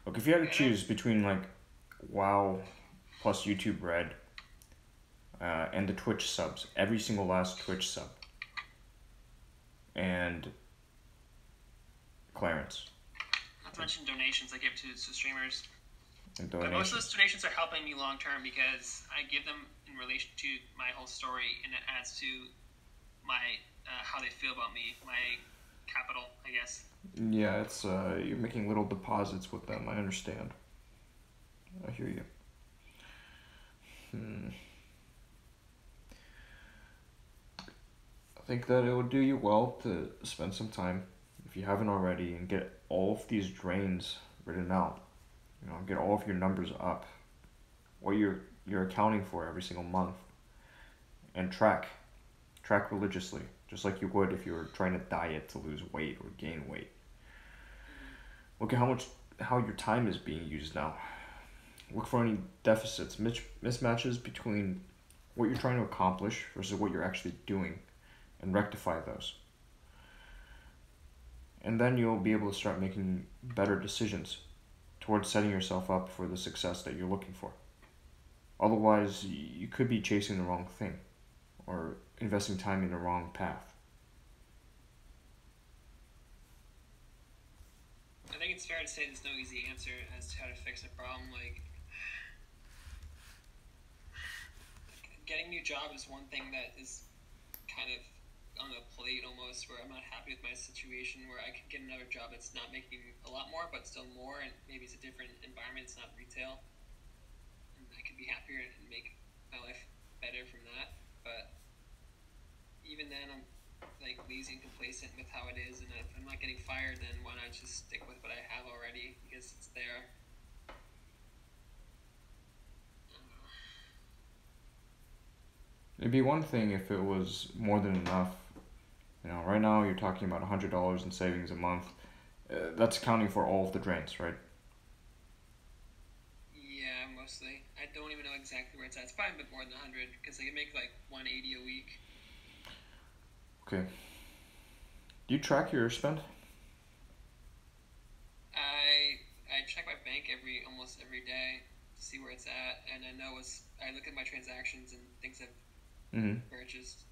Look, if you had to choose between like WoW plus YouTube Red and the Twitch subs, every single last Twitch sub, and Clarence. Not to mention donations I give to streamers. And but most of those donations are helping me long term because I give them in relation to my whole story, and it adds to my how they feel about me, my capital, I guess. Yeah, it's you're making little deposits with them. I understand. I hear you. I think that it would do you well to spend some time, if you haven't already, and get all of these drains written out. You know, get all of your numbers up, what you're accounting for every single month, and track religiously, just like you would if you were trying to diet to lose weight or gain weight. Look at how your time is being used now. Look for any deficits, mismatches between what you're trying to accomplish versus what you're actually doing, and rectify those. And then you'll be able to start making better decisions towards setting yourself up for the success that you're looking for. Otherwise, you could be chasing the wrong thing or investing time in the wrong path. I think it's fair to say there's no easy answer as to how to fix a problem. Like, getting a new job is one thing that is kind of on the plate almost, where I'm not happy with my situation, where I could get another job that's not making a lot more but still more, and maybe it's a different environment, it's not retail, and I could be happier and make my life better from that. But even then, I'm like lazy and complacent with how it is, and if I'm not getting fired, then why not just stick with what I have already, because it's there. It'd be one thing if it was more than enough. You know, right now you're talking about $100 in savings a month. That's accounting for all of the drains, right? Yeah, mostly. I don't even know exactly where it's at. It's probably a bit more than 100 because I can make like 180 a week. Okay. Do you track your spend? I check my bank almost every day to see where it's at, and I look at my transactions and things I've purchased.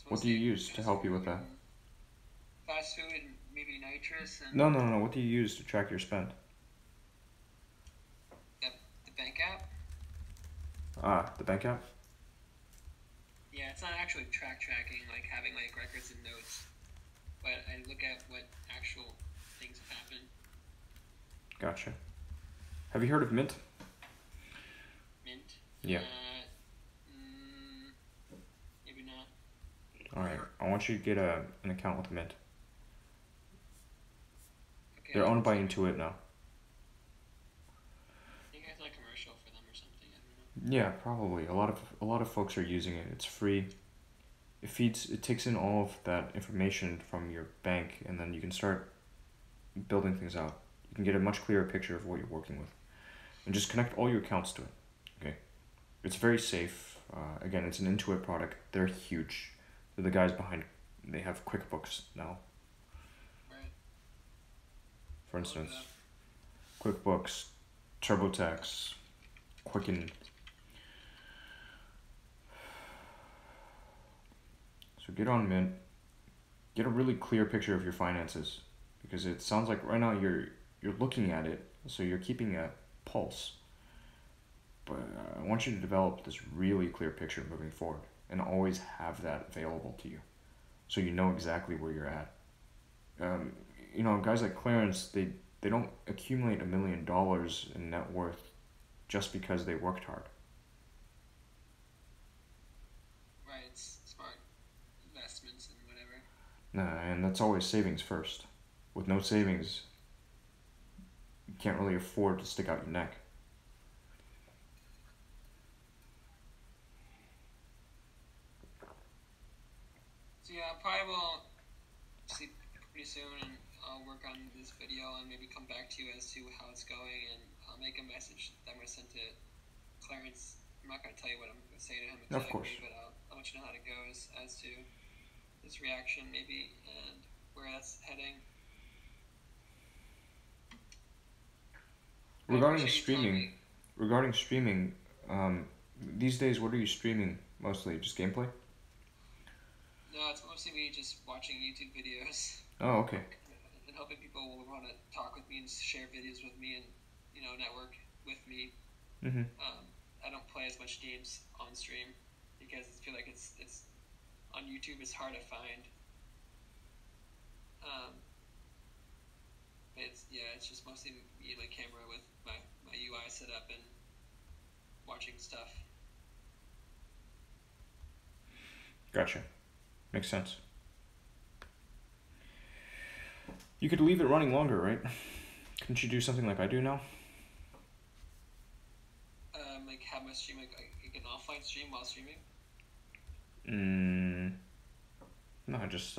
What do you use to help you with that? Fast food and maybe nitrous. And No. What do you use to track your spend? the The bank app? Yeah, it's not actually tracking, like having like records and notes, but I look at what actual things have happened. Gotcha. Have you heard of Mint? Mint? Yeah. Maybe not. Alright, I want you to get an account with Mint. Okay, They're owned by Intuit now. I think I have like a commercial for them or something. I don't know. Yeah, probably. A lot of folks are using it. It's free. It takes in all of that information from your bank, and then you can start building things out. You can get a much clearer picture of what you're working with, and just connect all your accounts to it. Okay, it's very safe. Again, it's an Intuit product. They're huge. They're the guys behind. They have QuickBooks now. Right. For instance, QuickBooks, TurboTax, Quicken. So get on Mint, get a really clear picture of your finances, because it sounds like right now you're looking at it, so you're keeping a pulse. But I want you to develop this really clear picture moving forward, and always have that available to you, so you know exactly where you're at. Guys like Clarence, they don't accumulate $1 million in net worth just because they worked hard. Right, it's smart investments and whatever. Nah, and that's always savings first. With no savings, you can't really afford to stick out your neck. So yeah, I probably will sleep pretty soon, and I'll work on this video and maybe come back to you as to how it's going, and I'll make a message that I'm going to send to Clarence. I'm not going to tell you what I'm going to say to him exactly, Of course. but I'll let you know how it goes as to his reaction maybe and where that's heading. Regarding streaming, these days, what are you streaming mostly? Just gameplay? No, it's mostly me just watching YouTube videos. Oh, okay. And hoping people will want to talk with me and share videos with me and, network with me. Mm-hmm. I don't play as much games on stream because I feel like it's on YouTube it's hard to find. It's just mostly me and my camera with my UI set up and watching stuff. Gotcha. Makes sense. You could leave it running longer, right? Couldn't you do something like I do now? Like have my stream like an offline stream while streaming? No, just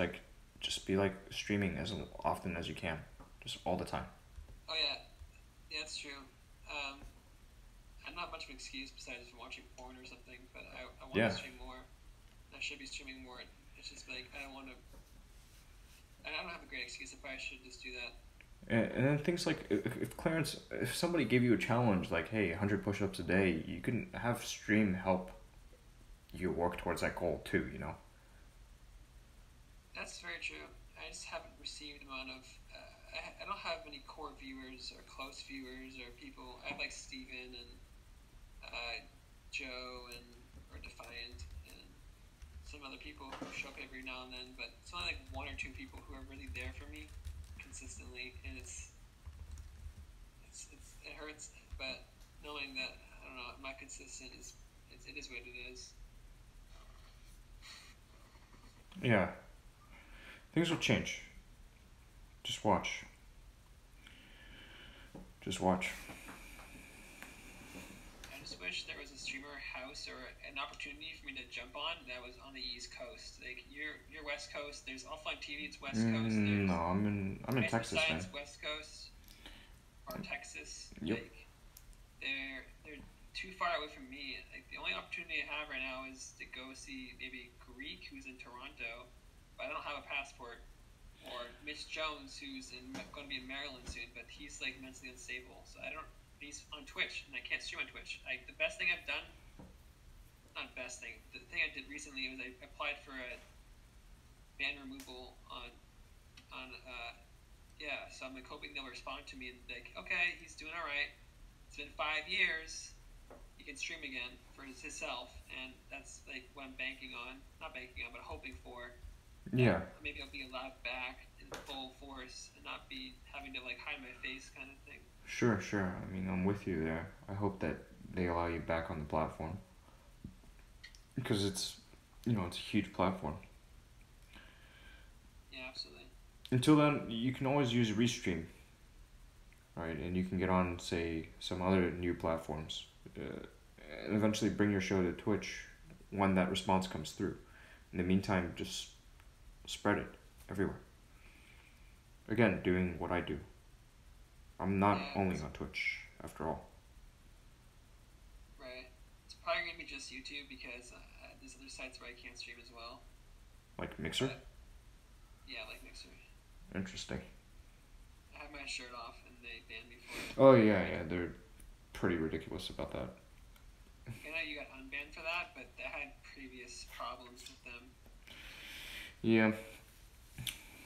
be like streaming as often as you can. Just all the time. Oh yeah, that's true. I'm not much of an excuse besides watching porn or something, but I want to stream more. I should be streaming more. It's just like I don't have a great excuse if I should just do that. And then things like if somebody gave you a challenge like, hey, 100 push-ups a day, you can have stream help you work towards that goal too, That's very true. I just haven't received the amount of I don't have many core viewers or close viewers or people. I have like Steven and Joe or Defiant and some other people who show up every now and then, but it's only like one or two people who are really there for me consistently, and it hurts. But knowing that I'm not consistent it is what it is. Yeah. Things will change. Just watch. Just watch. I just wish there was a streamer house or an opportunity for me to jump on that was on the East Coast. Like you're West Coast. There's offline TV. It's West Coast. No, I'm in Texas, man. West Coast or Texas. Yep. Like they're too far away from me. Like the only opportunity I have right now is to go see maybe Greek, who's in Toronto, but I don't have a passport. Or Mitch Jones, who's going to be in Maryland soon, but he's like mentally unstable. So he's on Twitch, and I can't stream on Twitch. The best thing I've done, not best thing, the thing I did recently was I applied for a ban removal so I'm like hoping they'll respond to me and like, okay, he's doing all right. It's been 5 years. he can stream again for himself, and that's like what I'm banking on. Not banking on, but hoping for. Yeah. Maybe I'll be allowed back in full force and not be having to like hide my face kind of thing. Sure, sure. I mean, I'm with you there. I hope that they allow you back on the platform. Because it's, it's a huge platform. Yeah, absolutely. Until then, you can always use Restream, right? And you can get on, say, some other new platforms. And eventually bring your show to Twitch when that response comes through. In the meantime, just spread it everywhere. Again, doing what I do. I'm not only on Twitch, after all. Right. It's probably going to be just YouTube because there's other sites where I can't stream as well. Like Mixer? Yeah, like Mixer. Interesting. I had my shirt off and they banned me for it. Oh, yeah, they're pretty ridiculous about that. I know you got unbanned for that, but I had previous problems with them. Yeah.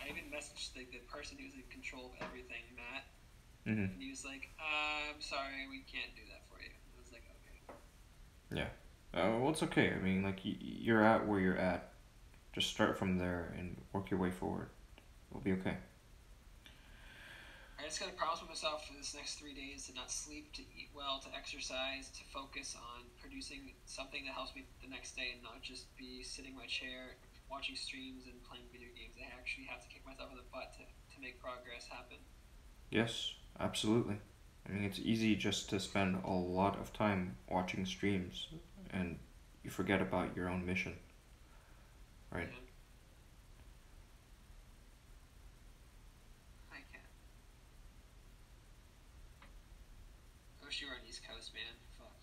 I even messaged the person who's in control of everything, Matt. Mm-hmm. And he was like, I'm sorry, we can't do that for you. And I was like, okay. Yeah. Well, it's okay. I mean, like, you're at where you're at. Just start from there and work your way forward. It'll be okay. I just got to promise myself for this next 3 days to not sleep, to eat well, to exercise, to focus on producing something that helps me the next day and not just be sitting in my chair, watching streams and playing video games. I actually have to kick myself in the butt to make progress happen. Yes, absolutely. I mean, it's easy just to spend a lot of time watching streams and you forget about your own mission, right? Yeah. I can't. I wish you were on East Coast, man. Fuck.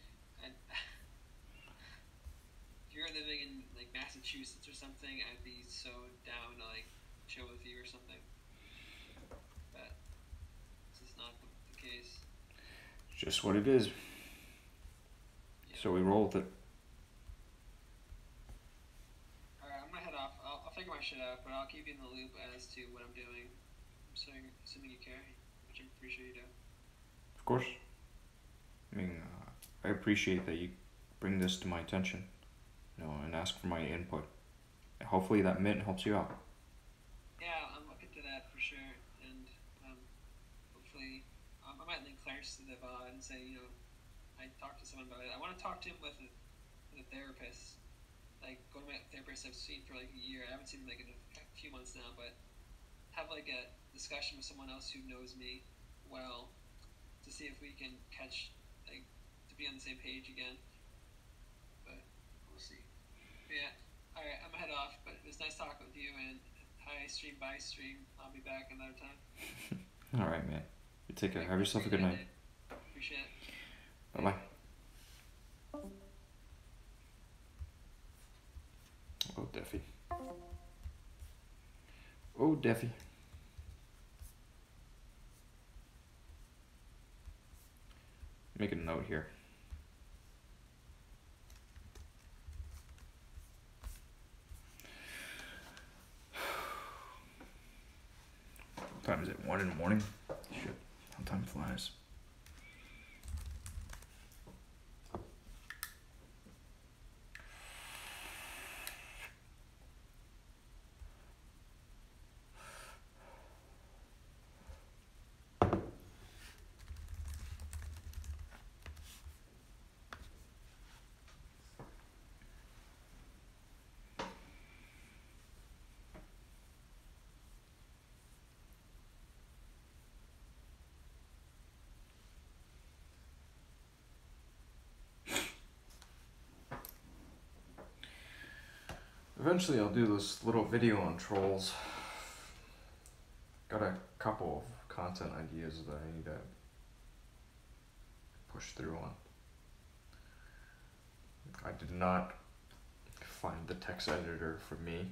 If you were living in like Massachusetts or something, I'd be so down to like chill with you or something. But this is not the case. Just what it is. Yeah. So we roll with it. Alright, I'm gonna head off. I'll figure my shit out, but I'll keep you in the loop as to what I'm doing. Assuming you care, which I'm pretty sure you do. Of course. I mean, I appreciate that you bring this to my attention, and ask for my input. Hopefully that mint helps you out. Yeah, I'm looking to that for sure, and hopefully I might link Clarence to the VOD and say, I talked to someone about it. I want to talk to him with a therapist. Like, go to my therapist I've seen for like a year. I haven't seen him like in a few months now, but have like a discussion with someone else who knows me well to see if we can to be on the same page again. But we'll see. But yeah, alright, I'm gonna head off, but it was nice talking with you, and hi stream, bye stream. I'll be back another time. Alright, man. You take care. Have yourself a good night. Appreciate it. Bye-bye. Oh, Deffy. Oh, Deffy. Make a note here. What time is it? 1 in the morning? Shit, how time flies. Eventually I'll do this little video on trolls. Got a couple of content ideas that I need to push through on. I did not find the text editor for me,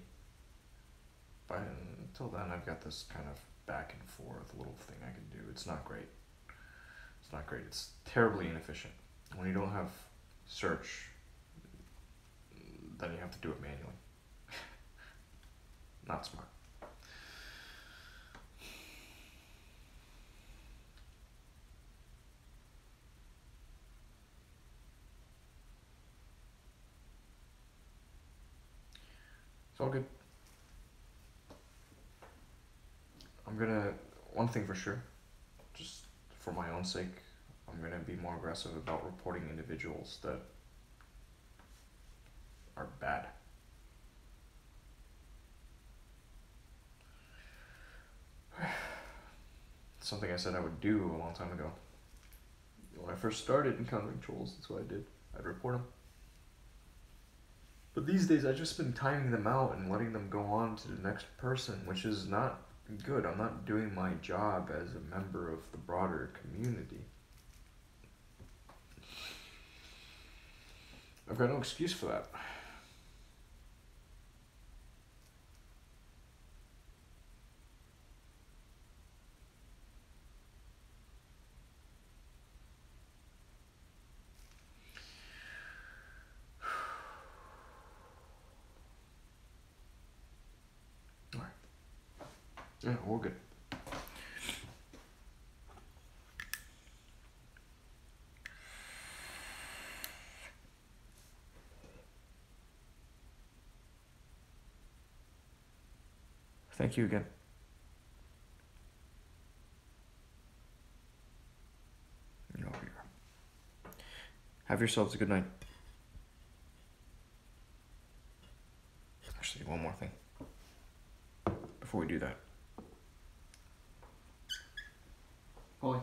but until then I've got this kind of back and forth little thing I can do. It's not great. It's not great. It's terribly inefficient. When you don't have search, then you have to do it manually. Not smart. all good. I'm gonna, one thing for sure, just for my own sake, I'm gonna be more aggressive about reporting individuals that are bad. Something I said I would do a long time ago. When I first started encountering trolls, that's what I did. I'd report them. But these days, I've just been timing them out and letting them go on to the next person, which is not good. I'm not doing my job as a member of the broader community. I've got no excuse for that. Alright. Yeah, we're good. Thank you again. You're over here. Have yourselves a good night. Actually, one more thing. Before we do that. Polly.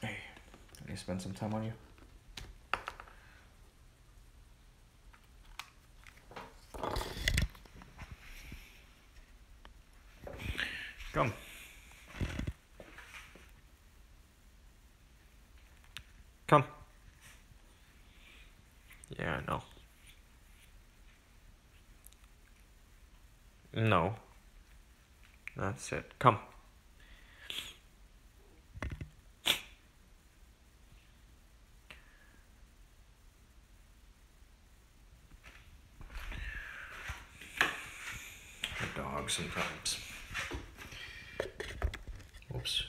Hey, I need to spend some time on you. Come. Come. Yeah, no. No. That's it. Come. A dog sometimes. Oops.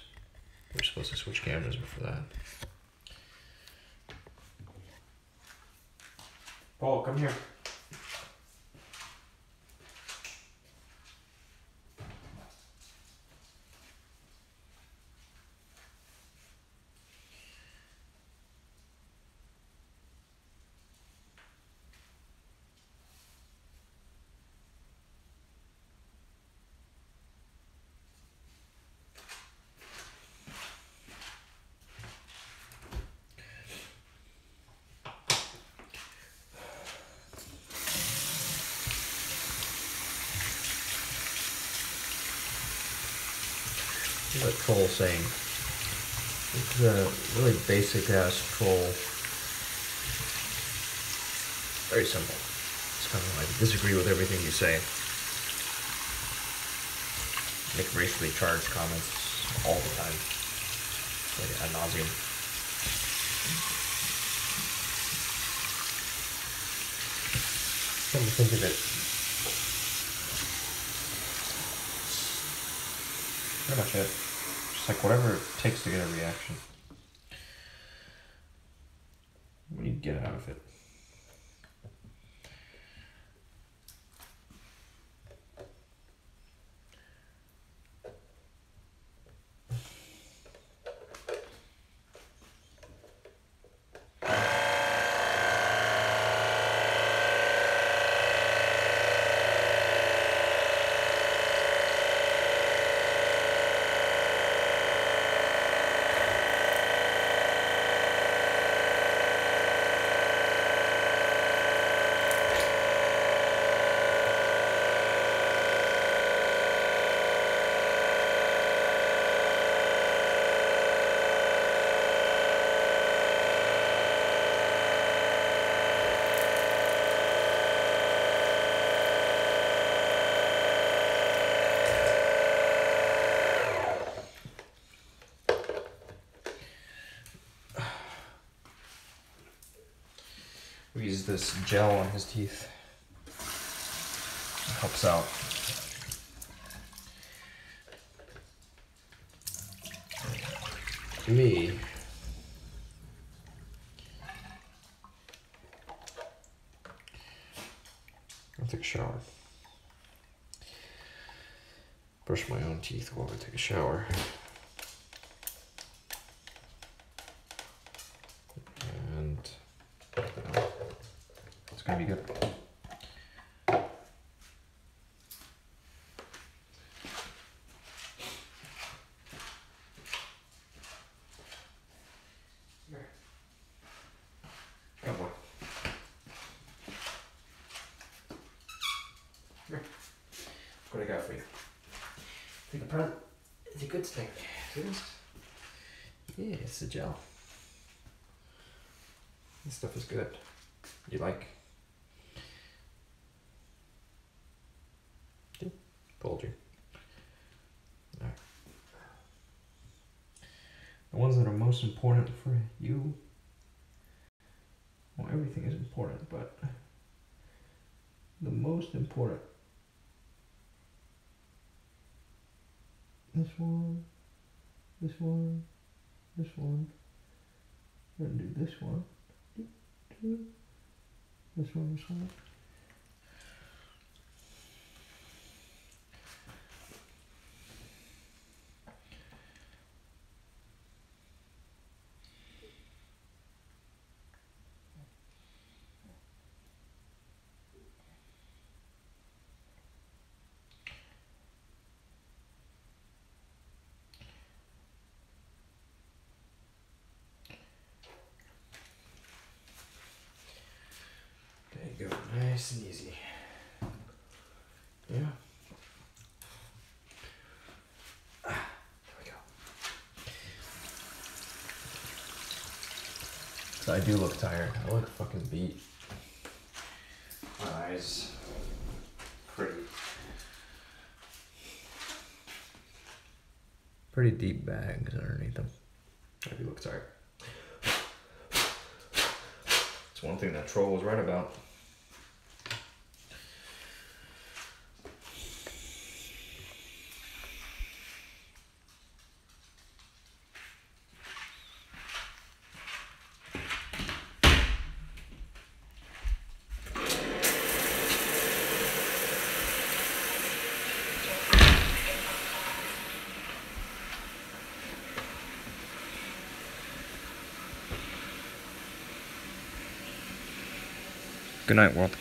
We're supposed to switch cameras before that. Paul, come here. That troll saying. It's a really basic ass troll. Very simple. It's kind of like disagree with everything you say. Make racially charged comments all the time. Like ad nauseum. Come to think of it. Pretty much it. Just like whatever it takes to get a reaction. What do you get out of it? We use this gel on his teeth. It helps out. Me. I'll take a shower. Brush my own teeth while I take a shower. And it's gonna be good. Come on. Here. What I got for you? I think the present is a good thing. It is. Yeah, it's a gel. This stuff is good. You like? See? Told you. Alright. The ones that are most important for you. Well, everything is important, but the most important. This one, this one, this one. We're gonna do this one. This one, this one. There you go, nice and easy. Yeah. There we go. So I do look tired. I look fucking beat. My eyes pretty deep bags underneath them. I do look tired. It's one thing that troll was right about. Good night, world.